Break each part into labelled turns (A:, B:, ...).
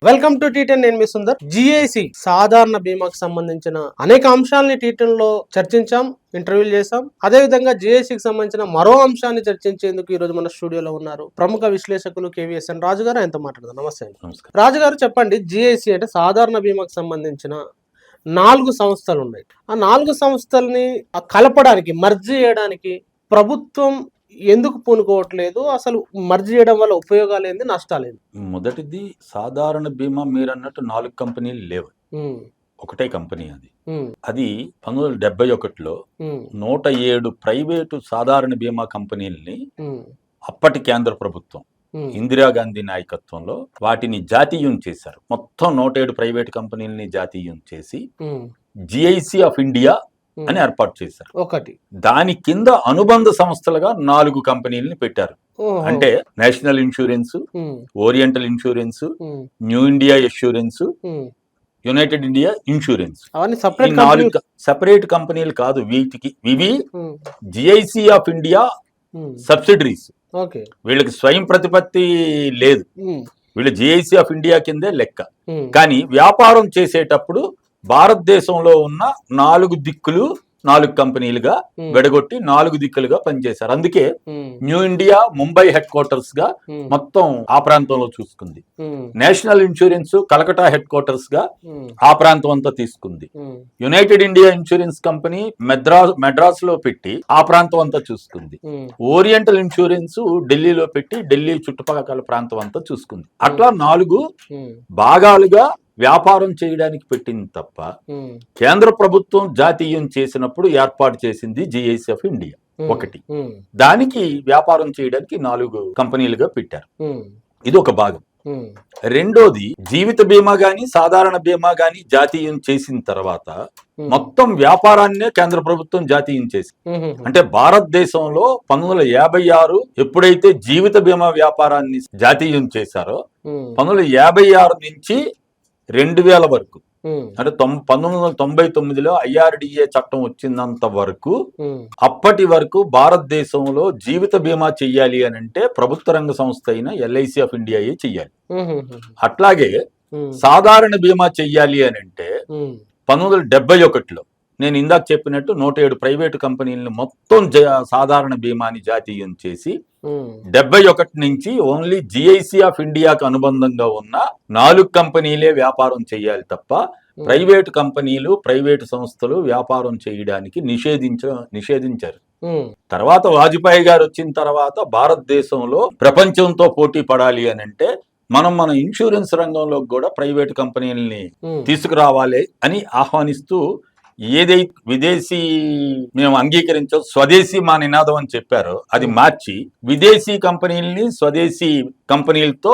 A: Welcome to టీ10. నేను మీ Sundar. GIC సాధారణ బీమాకు సంబంధించిన అనేక అంశాలని టీ10 లో చర్చించాం, ఇంటర్వ్యూలు చేశాం. అదే విధంగా జిఐసికి సంబంధించిన మరో అంశాన్ని చర్చించేందుకు ఈ రోజు మన స్టూడియోలో ఉన్నారు ప్రముఖ విశ్లేషకులు కేవీఎస్ఎన్ రాజు గారు. ఆయనతో మాట్లాడదాం. నమస్తే. రాజు గారు, చెప్పండి, జిఐసి అంటే సాధారణ బీమాకు సంబంధించిన 4 సంస్థలు ఉన్నాయి. ఆ 4 సంస్థల్ని కలపడానికి, మర్జ్ చేయడానికి ప్రభుత్వం ఎందుకు పూనుకోవట్లేదు? అసలు మర్జ్ చేయడం వల్ల ఉపయోగాలు ఏంది, నష్టాలు ఏంది?
B: మొదటిది, సాధారణ బీమా మీరు అన్నట్టు 4 కంపెనీలు లేవు, ఒకటే కంపెనీ. అది 1971లో 107 ప్రైవేటు సాధారణ బీమా కంపెనీలని అప్పటి కేంద్ర ప్రభుత్వం ఇందిరాగాంధీ నాయకత్వంలో వాటిని జాతీయం చేశారు. మొత్తం 107 ప్రైవేట్ కంపెనీలని జాతీయం చేసి జిఐసి ఆఫ్ ఇండియా అని ఏర్పాటు చేశారు.
A: ఒకటి
B: దాని కింద అనుబంధ సంస్థలుగా 4 కంపెనీలని పెట్టారు. అంటే national insurance, oriental insurance, new India insurance, United India insurance. ఈ 4 సెపరేట్ కంపెనీలు కాదు. ఇవి జిఐసి ఆఫ్ ఇండియా సబ్సిడరీస్. వీళ్ళకి స్వయం ప్రతిపత్తి లేదు, వీళ్ళు జిఐసి ఆఫ్ ఇండియా కిందే లెక్క. కానీ వ్యాపారం చేసేటప్పుడు భారతదేశంలో ఉన్న 4 దిక్కులు 4 కంపెనీలుగా విడగొట్టి 4 దిక్కులుగా పనిచేశారు. అందుకే new India Mumbai headquarters గా మొత్తం ఆ ప్రాంతంలో చూసుకుంది. National insurance Calcutta headquarters గా ఆ ప్రాంతం అంతా తీసుకుంది. United India insurance company Madras లో పెట్టి ఆ ప్రాంతం అంతా చూసుకుంది. ఓరియంటల్ ఇన్సూరెన్స్ ఢిల్లీలో పెట్టి ఢిల్లీ చుట్టుపక్కల ప్రాంతం అంతా చూసుకుంది. అట్లా 4 భాగాలుగా వ్యాపారం చేయడానికి పెట్టింది తప్ప కేంద్ర ప్రభుత్వం జాతీయం చేసినప్పుడు ఏర్పాటు చేసింది జిఐసి ఆఫ్ ఇండియా ఒకటి. దానికి వ్యాపారం చేయడానికి 4 కంపెనీలుగా పెట్టారు. ఇది ఒక భాగం. రెండోది, జీవిత బీమా గాని సాధారణ బీమా గాని జాతీయం చేసిన తర్వాత మొత్తం వ్యాపారాన్నే కేంద్ర ప్రభుత్వం జాతీయం చేసింది. అంటే భారతదేశంలో 1956 ఎప్పుడైతే జీవిత బీమా వ్యాపారాన్ని జాతీయం చేశారో 1956 నుంచి 2000 వరకు, అంటే 1999లో IRDA చట్టం వచ్చినంత వరకు, అప్పటి వరకు భారతదేశంలో జీవిత బీమా చెయ్యాలి అని అంటే ప్రభుత్వ రంగ సంస్థ అయిన LIC ఆఫ్ ఇండియాయే చెయ్యాలి. అట్లాగే సాధారణ బీమా చెయ్యాలి అని అంటే 1971లో నేను ఇందాక చెప్పినట్టు 107 ప్రైవేటు కంపెనీలను మొత్తం సాధారణ బీమాని జాతీయం చేసి 71 నుంచి ఓన్లీ జిఐసి ఆఫ్ ఇండియాకు అనుబంధంగా ఉన్న 4 కంపెనీలే వ్యాపారం చేయాలి తప్ప ప్రైవేటు కంపెనీలు, ప్రైవేటు సంస్థలు వ్యాపారం చేయడానికి నిషేధించారు. తర్వాత వాజ్పేయి గారు వచ్చిన తర్వాత భారతదేశంలో ప్రపంచంతో పోటీ పడాలి అని అంటే మన ఇన్సూరెన్స్ రంగంలో కూడా ప్రైవేటు కంపెనీలని తీసుకురావాలి అని ఆహ్వానిస్తూ ఏదైతే విదేశీ మేము అంగీకరించో స్వదేశీ మా నినాదం అని చెప్పారో అది మార్చి విదేశీ కంపెనీలని స్వదేశీ కంపెనీలతో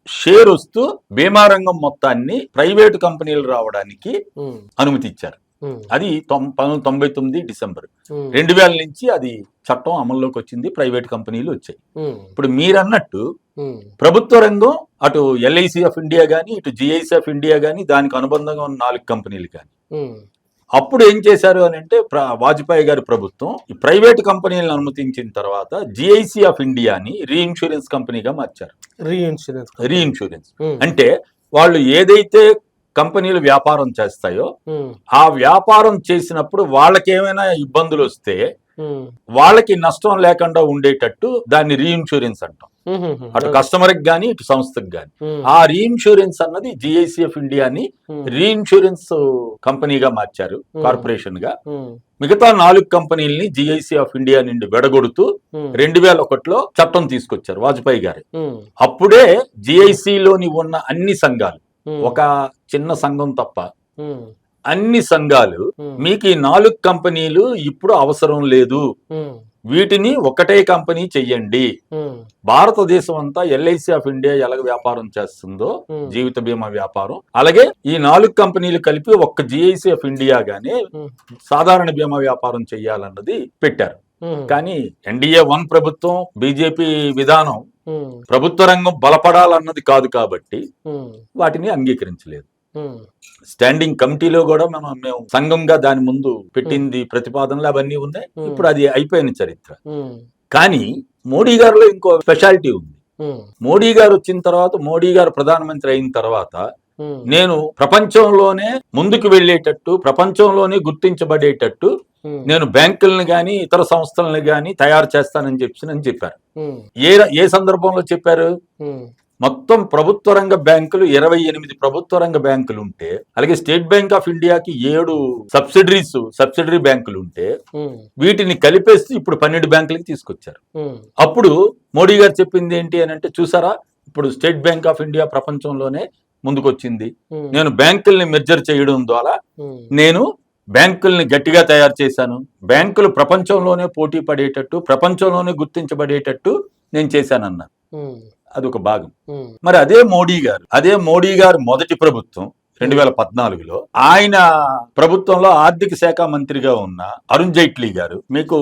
B: షేర్ వస్తూ బీమా రంగం మొత్తాన్ని ప్రైవేటు కంపెనీలు రావడానికి అనుమతి ఇచ్చారు. అది 1999 డిసెంబర్ 2000 నుంచి అది చట్టం అమల్లోకి వచ్చింది. ప్రైవేట్ కంపెనీలు వచ్చాయి. ఇప్పుడు మీరన్నట్టు ప్రభుత్వ రంగం అటు LIC ఆఫ్ ఇండియా గాని ఇటు జిఐసి ఆఫ్ ఇండియా గాని దానికి అనుబంధంగా ఉన్న 4 కంపెనీలు కానీ అప్పుడు ఏం చేశారు అని అంటే వాజ్పేయి గారి ప్రభుత్వం ఈ ప్రైవేట్ కంపెనీలను అనుమతించిన తర్వాత జిఐసి ఆఫ్ ఇండియాని రీఇన్సూరెన్స్ కంపెనీగా మార్చారు. రీఇన్సూరెన్స్ అంటే వాళ్ళు ఏదైతే కంపెనీలు వ్యాపారం చేస్తాయో ఆ వ్యాపారం చేసినప్పుడు వాళ్ళకి ఏమైనా ఇబ్బందులు వస్తే వాళ్ళకి నష్టం లేకుండా ఉండేటట్టు దాన్ని రీఇన్సూరెన్స్ అంటాం. అటు కస్టమర్ కి గానీ ఇటు సంస్థకి గానీ ఆ రీఇన్సూరెన్స్ అన్నది జిఐసి ఆఫ్ ఇండియాని రీఇన్సూరెన్స్ కంపెనీగా మార్చారు, కార్పొరేషన్ గా. మిగతా 4 కంపెనీలని జిఐసి ఆఫ్ ఇండియా నుండి విడగొడుతూ 2001లో చట్టం తీసుకొచ్చారు వాజ్పేయి గారు. అప్పుడే జిఐసిలోని ఉన్న అన్ని సంఘాలు, ఒక చిన్న సంఘం తప్ప అన్ని సంఘాలు మీకు ఈ 4 కంపెనీలు ఇప్పుడు అవసరం లేదు, వీటిని ఒకటే కంపెనీ చెయ్యండి. భారతదేశం అంతా LIC ఆఫ్ ఇండియా ఎలాగ వ్యాపారం చేస్తుందో జీవిత బీమా వ్యాపారం, అలాగే ఈ 4 కంపెనీలు కలిపి ఒక్క జిఐసి ఆఫ్ ఇండియా గానే సాధారణ బీమా వ్యాపారం చెయ్యాలన్నది పెట్టారు. కానీ NDA 1 ప్రభుత్వం బీజేపీ విధానం ప్రభుత్వ రంగం బలపడాలన్నది కాదు కాబట్టి వాటిని అంగీకరించలేదు. స్టాండింగ్ కమిటీలో కూడా మేము సంఘంగా దాని ముందు పెట్టింది ప్రతిపాదనలు అవన్నీ ఉన్నాయి. ఇప్పుడు అది అయిపోయిన చరిత్ర. కానీ మోడీ గారిలో ఇంకో స్పెషాలిటీ ఉంది. మోడీ గారు వచ్చిన తర్వాత, మోడీ గారు ప్రధానమంత్రి అయిన తర్వాత నేను ప్రపంచంలోనే ముందుకు వెళ్ళేటట్టు, ప్రపంచంలోనే గుర్తించబడేటట్టు నేను బ్యాంకులను గాని ఇతర సంస్థలను గాని తయారు చేస్తానని చెప్పారు. ఏ సందర్భంలో చెప్పారు? మొత్తం ప్రభుత్వ రంగ బ్యాంకులు 28 ప్రభుత్వ రంగ బ్యాంకులు ఉంటే, అలాగే స్టేట్ బ్యాంక్ ఆఫ్ ఇండియాకి 7 సబ్సిడరీ బ్యాంకులు ఉంటే, వీటిని కలిపేసి ఇప్పుడు 12 బ్యాంకులకి తీసుకొచ్చారు. అప్పుడు మోడీ గారు చెప్పింది ఏంటి అని అంటే, చూసారా ఇప్పుడు స్టేట్ బ్యాంక్ ఆఫ్ ఇండియా ప్రపంచంలోనే ముందుకొచ్చింది. నేను బ్యాంకుల్ని మెర్జర్ చేయడం ద్వారా నేను బ్యాంకుల్ని గట్టిగా తయారు చేశాను. బ్యాంకులు ప్రపంచంలోనే పోటీ పడేటట్టు, ప్రపంచంలోనే గుర్తించబడేటట్టు నేను చేశానన్న. అదొక భాగం. మరి అదే మోడీ గారు మొదటి ప్రభుత్వం 2014లో ఆయన ప్రభుత్వంలో ఆర్థిక శాఖ మంత్రిగా ఉన్న అరుణ్ జైట్లీ గారు, మీకు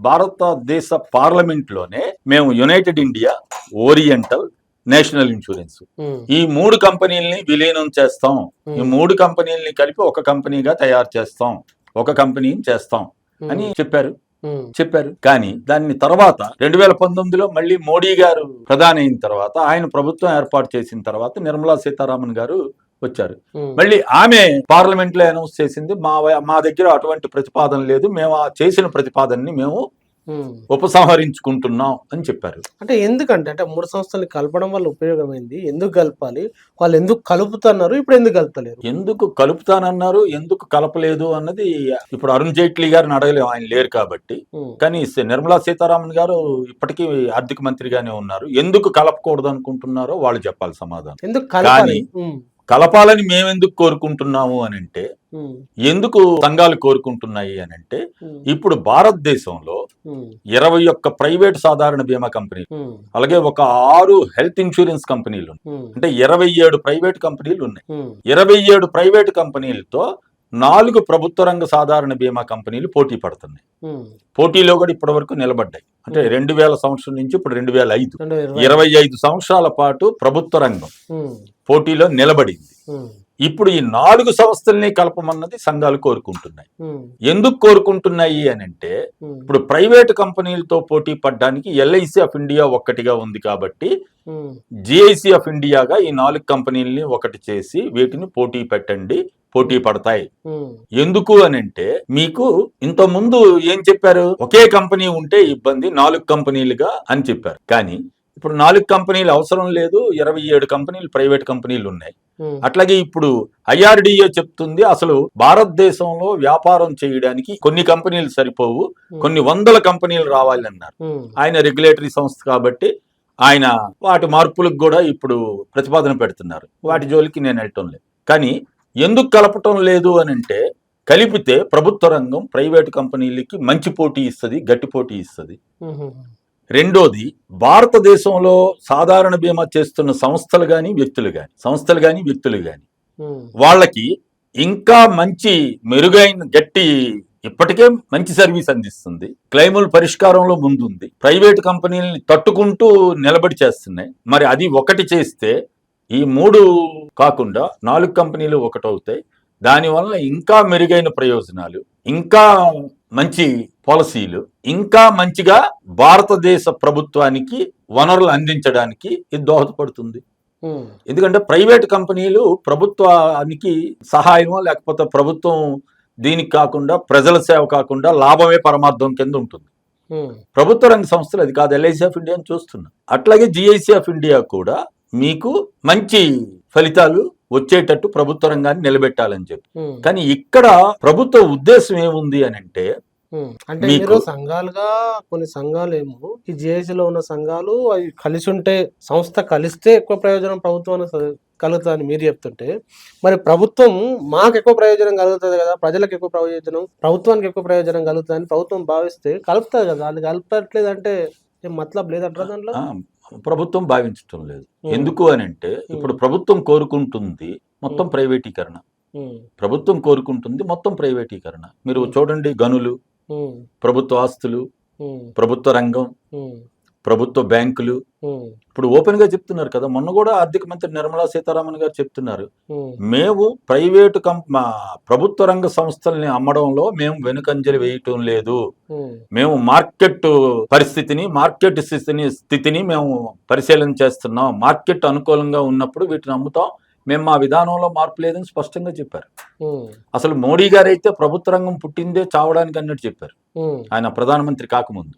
B: భారతదేశ పార్లమెంట్ లోనే మేము United India, oriental, national insurance ఈ 3 కంపెనీలని విలీనం చేస్తాం, ఈ 3 కంపెనీలని కలిపి ఒక కంపెనీగా తయారు చేస్తాం, ఒక కంపెనీని చేస్తాం అని చెప్పారు. కానీ దాన్ని తర్వాత 2019లో మళ్ళీ మోడీ గారు ప్రధాని అయిన తర్వాత, ఆయన ప్రభుత్వం ఏర్పాటు చేసిన తర్వాత నిర్మలా సీతారామన్ గారు వచ్చారు. మళ్ళీ ఆమె పార్లమెంట్ లో అనౌన్స్ చేసింది, మా దగ్గర అటువంటి ప్రతిపాదన లేదు, మేము చేసిన ప్రతిపాదనని మేము ఉపసంహరించుకుంటున్నాం అని చెప్పారు.
A: అంటే ఎందుకంటే 3 సంస్థల్ని కలపడం వల్ల ఉపయోగమైంది, ఎందుకు కలపాలి, వాళ్ళు ఎందుకు కలుపుతున్నారు, ఇప్పుడు ఎందుకు కలుపుతలేరు,
B: ఎందుకు కలుపుతానన్నారు, ఎందుకు కలపలేదు అన్నది ఇప్పుడు అరుణ్ జైట్లీ గారిని అడగలేము, ఆయన లేరు కాబట్టి. కానీ నిర్మలా సీతారామన్ గారు ఇప్పటికీ ఆర్థిక మంత్రిగానే ఉన్నారు. ఎందుకు కలపకూడదు అనుకుంటున్నారో వాళ్ళు చెప్పాలి సమాధానం.
A: ఎందుకు కలపాలి,
B: కలపాలని మేమెందుకు కోరుకుంటున్నాము అని అంటే, ఎందుకు సంఘాలు కోరుకుంటున్నాయి అని అంటే, ఇప్పుడు భారతదేశంలో 21 ప్రైవేట్ సాధారణ బీమా కంపెనీలు, అలాగే ఒక 6 హెల్త్ ఇన్సూరెన్స్ కంపెనీలు, అంటే 27 ప్రైవేట్ కంపెనీలు ఉన్నాయి. 27 ప్రైవేట్ కంపెనీలతో 4 ప్రభుత్వ రంగ సాధారణ బీమా కంపెనీలు పోటీ పడుతున్నాయి. పోటీలో కూడా ఇప్పటి వరకు నిలబడ్డాయి. అంటే 2000 సంవత్సరం నుంచి ఇప్పుడు 2005, 25 సంవత్సరాల పాటు ప్రభుత్వ రంగం పోటీలో నిలబడింది. ఇప్పుడు ఈ 4 సంస్థల్ని కలపమన్నది సంఘాలు కోరుకుంటున్నాయి. ఎందుకు కోరుకుంటున్నాయి అని అంటే, ఇప్పుడు ప్రైవేట్ కంపెనీలతో పోటీ పడడానికి ఎల్ఐసి ఆఫ్ ఇండియా ఒక్కటిగా ఉంది కాబట్టి, జిఐసి ఆఫ్ ఇండియాగా ఈ 4 కంపెనీలని ఒకటి చేసి వీటిని పోటీ పెట్టండి, పోటీ పడతాయి. ఎందుకు అని అంటే, మీకు ఇంత ముందు ఏం చెప్పారు, ఒకే కంపెనీ ఉంటే ఇబ్బంది, 4 కంపెనీలుగా అని చెప్పారు. కానీ ఇప్పుడు 4 కంపెనీలు అవసరం లేదు, 27 కంపెనీలు ప్రైవేట్ కంపెనీలు ఉన్నాయి. అట్లాగే ఇప్పుడు IRDA చెప్తుంది, అసలు భారతదేశంలో వ్యాపారం చేయడానికి కొన్ని కంపెనీలు సరిపోవు, కొన్ని వందల కంపెనీలు రావాలి అన్నారు. ఆయన రెగ్యులేటరీ సంస్థ కాబట్టి ఆయన వాటి మార్పులకు కూడా ఇప్పుడు ప్రతిపాదన పెడుతున్నారు. వాటి జోలికి నేను వెళ్ళటం లేదు. కానీ ఎందుకు కలపటం లేదు అని అంటే, కలిపితే ప్రభుత్వ రంగం ప్రైవేట్ కంపెనీలకి మంచి పోటీ ఇస్తుంది, గట్టి పోటీ ఇస్తుంది. రెండోది, భారతదేశంలో సాధారణ బీమా చేస్తున్న సంస్థలు కానీ వ్యక్తులు కానీ వాళ్ళకి ఇంకా మంచి మెరుగైన గట్టి, ఇప్పటికే మంచి సర్వీస్ అందిస్తుంది, క్లెయిముల పరిష్కారంలో ముందుంది, ప్రైవేట్ కంపెనీలని తట్టుకుంటూ నిలబడి చేస్తున్నాయి. మరి అది ఒకటి చేస్తే ఈ 3 కాకుండా 4 కంపెనీలు ఒకటవుతాయి. దానివల్ల ఇంకా మెరుగైన ప్రయోజనాలు, ఇంకా మంచి పాలసీలు, ఇంకా మంచిగా భారతదేశ ప్రభుత్వానికి వనరులు అందించడానికి ఇది దోహదపడుతుంది. ఎందుకంటే ప్రైవేట్ కంపెనీలు ప్రభుత్వానికి సహాయమో లేకపోతే ప్రభుత్వం దీనికి కాకుండా, ప్రజల సేవ కాకుండా లాభమే పరమార్థం కింద ఉంటుంది. ప్రభుత్వ రంగ సంస్థలు అది కాదు. ఎల్ఐసి ఆఫ్ ఇండియాని చూస్తున్నా. అట్లాగే జిఐసి ఆఫ్ ఇండియా కూడా మీకు మంచి ఫలితాలు వచ్చేటట్టు ప్రభుత్వ రంగాన్ని నిలబెట్టాలని చెప్పి. కానీ ఇక్కడ ప్రభుత్వ ఉద్దేశం ఏముంది అని అంటే,
A: మీరు సంఘాలుగా కొన్ని సంఘాలు ఏమో ఈ జిఐసిలో ఉన్న సంఘాలు అవి కలిసి ఉంటే, సంస్థ కలిస్తే ఎక్కువ ప్రయోజనం ప్రభుత్వానికి కలుగుతుందని మీరు చెప్తుంటే, మరి ప్రభుత్వం మాకు ఎక్కువ ప్రయోజనం కలుగుతుంది కదా, ప్రజలకు ఎక్కువ ప్రయోజనం, ప్రభుత్వానికి ఎక్కువ ప్రయోజనం కలుగుతుందని ప్రభుత్వం భావిస్తే కలుపుతుంది కదా. అది కలపట్లేదు అంటే ఏం మతలబ్ లేదంటారా దాంట్లో?
B: ప్రభుత్వం భావించటం లేదు. ఎందుకు అని అంటే, ఇప్పుడు ప్రభుత్వం కోరుకుంటుంది మొత్తం ప్రైవేటీకరణ. ప్రభుత్వం కోరుకుంటుంది మొత్తం ప్రైవేటీకరణ. మీరు చూడండి, గనులు, ప్రభుత్వ ఆస్తులు, ప్రభుత్వ రంగం, ప్రభుత్వ బ్యాంకులు ఇప్పుడు ఓపెన్ గా చెప్తున్నారు కదా. మొన్న కూడా ఆర్థిక మంత్రి నిర్మలా సీతారామన్ గారు చెప్తున్నారు, మేము ప్రైవేటు ప్రభుత్వ రంగ సంస్థల్ని అమ్మడంలో మేము వెనుకంజలు వేయటం లేదు, మేము మార్కెట్ పరిస్థితిని మార్కెట్ స్థితిని మేము పరిశీలన చేస్తున్నాం, మార్కెట్ అనుకూలంగా ఉన్నప్పుడు వీటిని అమ్ముతాం, మేము మా విధానంలో మార్పు లేదని స్పష్టంగా చెప్పారు. అసలు మోడీ గారు అయితే ప్రభుత్వ రంగం పుట్టిందే చావడానికి అన్నట్టు చెప్పారు ఆయన ప్రధానమంత్రి కాకముందు.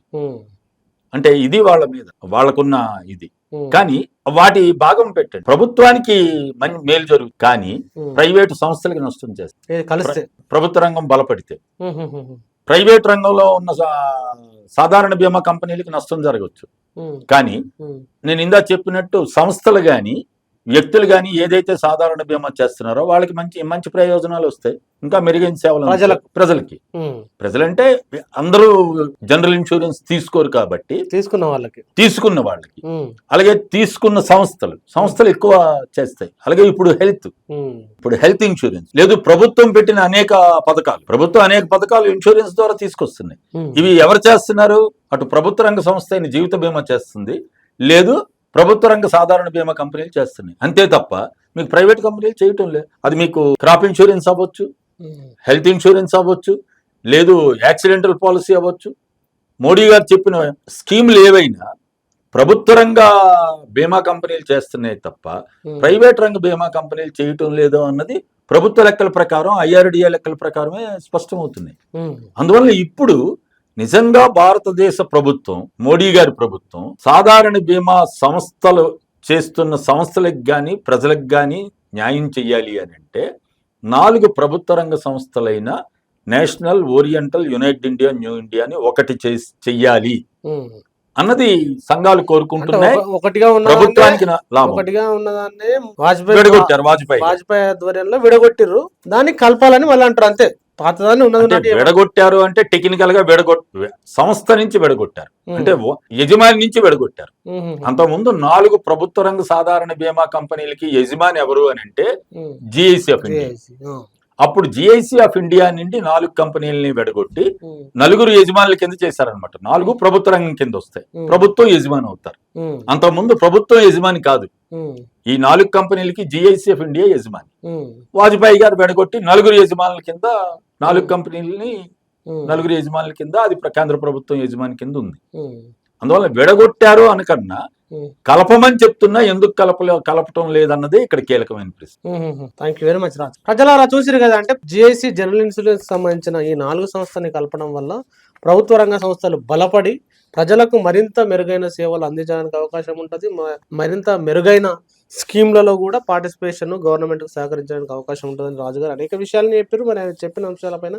B: అంటే ఇది వాళ్ళ మీద వాళ్ళకున్న ఇది. కానీ వాటి భాగం పెట్టండి, ప్రభుత్వానికి మేలు జరుగుతుంది కానీ ప్రైవేటు సంస్థలకి నష్టం చేస్తుంది. ప్రభుత్వ రంగం బలపడితే ప్రైవేట్ రంగంలో ఉన్న సాధారణ బీమా కంపెనీలకి నష్టం జరగవచ్చు. కానీ నేను ఇందా చెప్పినట్టు సంస్థలు కానీ వ్యక్తులు కానీ ఏదైతే సాధారణ బీమా చేస్తున్నారో వాళ్ళకి మంచి ప్రయోజనాలు వస్తాయి, ఇంకా మెరుగైన సేవలు ప్రజలంటే అందరూ జనరల్ ఇన్సూరెన్స్ తీసుకోరు కాబట్టి తీసుకున్న వాళ్ళకి అలాగే తీసుకున్న సంస్థలు ఎక్కువ చేస్తాయి. అలాగే ఇప్పుడు హెల్త్ ఇన్సూరెన్స్ లేదు, ప్రభుత్వం పెట్టిన అనేక పథకాలు ఇన్సూరెన్స్ ద్వారా తీసుకొస్తున్నాయి. ఇవి ఎవరు చేస్తున్నారు? అటు ప్రభుత్వ రంగ సంస్థ అయిన జీవిత బీమా చేస్తుంది, లేదు ప్రభుత్వ రంగ సాధారణ బీమా కంపెనీలు చేస్తున్నాయి. అంతే తప్ప మీకు ప్రైవేట్ కంపెనీలు చేయటం లేదు. అది మీకు క్రాప్ ఇన్సూరెన్స్ అవ్వచ్చు, హెల్త్ ఇన్సూరెన్స్ అవ్వచ్చు, లేదు యాక్సిడెంటల్ పాలసీ అవ్వచ్చు. మోడీ గారు చెప్పిన స్కీములు ఏవైనా ప్రభుత్వ రంగ బీమా కంపెనీలు చేస్తున్నాయి తప్ప ప్రైవేట్ రంగ బీమా కంపెనీలు చేయటం లేదు అన్నది ప్రభుత్వ లెక్కల ప్రకారం, IRDA లెక్కల ప్రకారమే స్పష్టమవుతున్నాయి. అందువల్ల ఇప్పుడు నిజంగా భారతదేశ ప్రభుత్వం, మోడీ గారి ప్రభుత్వం సాధారణ బీమా సంస్థలు చేస్తున్న సంస్థలకు కానీ ప్రజలకు కానీ న్యాయం చెయ్యాలి అని అంటే 4 ప్రభుత్వ రంగ సంస్థలైన national, oriental, united India, new ఇండియాని ఒకటి చెయ్యాలి అన్నది సంఘాలు కోరుకుంటున్నాయి. ప్రభుత్వానికి
A: వాజ్పేయి ఆధ్వర్యంలో విడగొట్టిర్రు, దాన్ని కలపాలని వాళ్ళు అంటారు. అంతే, పాతదాన్ని ఉన్నది
B: విడగొట్టారు అంటే టెక్నికల్ గా సంస్థ నుంచి విడగొట్టారు, అంటే యజమాని నుంచి విడగొట్టారు. అంతకుముందు 4 ప్రభుత్వ రంగ సాధారణ బీమా కంపెనీలకి యజమాని ఎవరు అని అంటే GIC ఆఫ్ ఇండియా. అప్పుడు GIC ఆఫ్ ఇండియా నుండి 4 కంపెనీలని విడగొట్టి 4 యజమానుల కింద చేశారనమాట. 4 ప్రభుత్వ రంగం కింద వస్తాయి, ప్రభుత్వం యజమాని అవుతారు. అంతకుముందు ప్రభుత్వం యజమాని కాదు, ఈ 4 కంపెనీలకి GIC ఆఫ్ ఇండియా యజమాని. వాజ్పేయి గారు విడగొట్టి 4 యజమానుల కింద 4 కంపెనీలని 4 యజమానుల కింద అది కేంద్ర ప్రభుత్వం యజమాని కింద ఉంది. అందువల్ల విడగొట్టారు అనకన్నా కలపమని చెప్తున్నా ఎందుకు కలపటం లేదన్నదే ఇక్కడ కీలకమైన ప్రశ్న.
A: థ్యాంక్ యూ వెరీ మచ్ రాజు. ప్రజలారా చూసిరు కదా, అంటే GIC జనరల్ ఇన్సూరెన్స్ సంబంధించిన ఈ 4 సంస్థని కలపడం వల్ల ప్రభుత్వ రంగ సంస్థలు బలపడి ప్రజలకు మరింత మెరుగైన సేవలు అందించడానికి అవకాశం ఉంటుంది. మరింత మెరుగైన స్కీమ్లలో కూడా పార్టిసిపేషన్ గవర్నమెంట్కి సహకరించడానికి అవకాశం ఉంటుందని రాజు గారు అనేక విషయాలను చెప్పారు. మరి ఆయన చెప్పిన అంశాలపైన